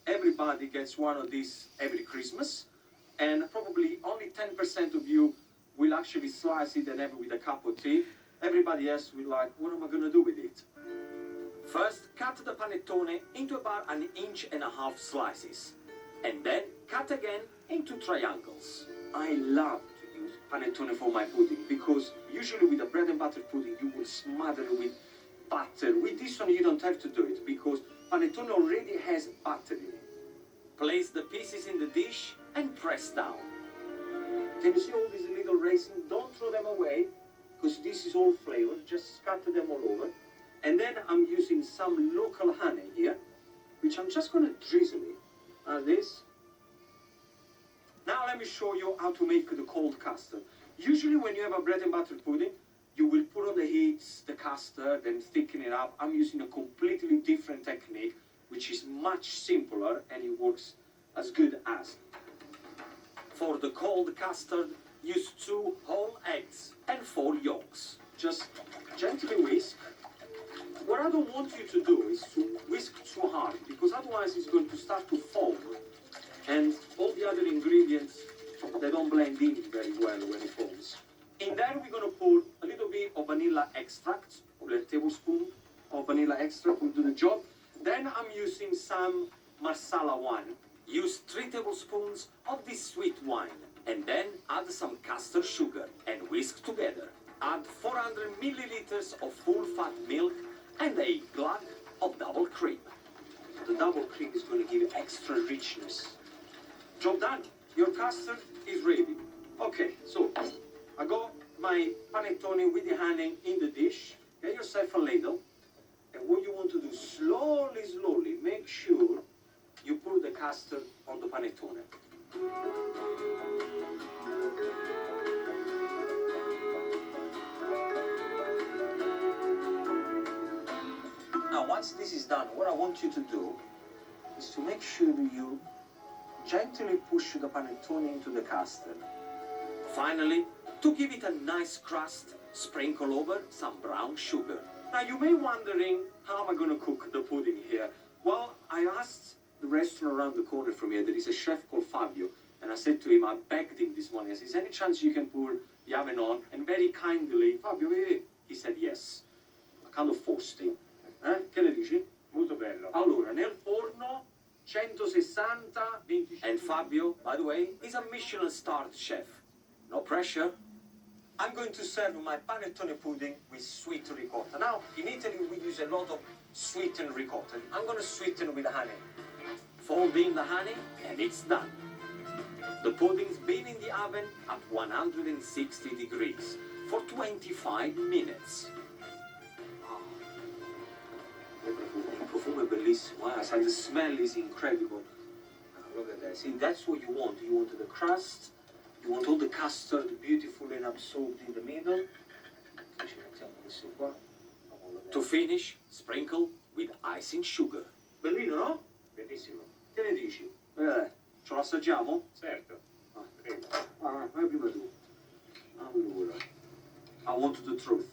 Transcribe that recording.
everybody gets one of these every Christmas, and probably only 10% of you will actually slice it and have it with a cup of tea. Everybody else will like, what am I going to do with it? First, cut the panettone into about 1.5 inch slices, and then cut again into triangles. I love to use panettone for my pudding because usually with a bread and butter pudding you will smother it with butter. With this one you don't have to do it because panettone already has butter in it. Place the pieces in the dish and press down. Can you see all these little raisins? Don't throw them away because this is all flavored. Just scatter them all over. And then I'm using some local honey here, which I'm just going to drizzle it like this. Now let me show you how to make the cold custard. Usually when you have a bread and butter pudding, you will put on the heat the custard and thicken it up. I'm using a completely different technique, which is much simpler and it works as good as. For the cold custard, use 2 whole eggs and 4 yolks. Just gently whisk. What I don't want you to do is to whisk too hard, because otherwise it's going to start to foam. And all the other ingredients, they don't blend in very well when it foams. In there we're going to put a little bit of vanilla extract, or a tablespoon of vanilla extract will do the job. Then I'm using some Marsala wine. Use 3 tablespoons of this sweet wine, and then add some custard sugar and whisk together. Add 400 milliliters of full-fat milk and a glug of double cream. The double cream is going to give extra richness. Job done. Your custard is ready. Okay, so I got my panettone with the honey in the dish. Get yourself a ladle. And what you want to do, slowly, make sure you put the custard on the panettone. Now, once this is done, what I want you to do is to make sure you gently push the panettone into the custard. Finally, to give it a nice crust, sprinkle over some brown sugar. Now, you may be wondering, how am I going to cook the pudding here? Well, I asked the restaurant around the corner from here, there is a chef called Fabio, and I said to him, I begged him this morning, I said, is there any chance you can put the oven on? And very kindly, Fabio, he said yes. I kind of forced him. Che ne dici? Molto bello. Allora, nel forno 160, 25. And Fabio, by the way, is a Michelin-starred chef. No pressure. I'm going to serve my panettone pudding with sweet ricotta. Now, in Italy, we use a lot of sweetened ricotta. I'm going to sweeten with honey. Fold in the honey, and it's done. The pudding's been in the oven at 160 degrees for 25 minutes. Il profumo è bellissimo, the smell is incredible. Look at that. See, that's what you want. You want the crust, you want all the custard beautiful and absorbed in the middle. To finish, sprinkle with icing sugar. Bellino, no? Bellissimo. Che ne dici? Ce lo assaggiamo? Certo. Vai prima tu. Allora. I want the truth.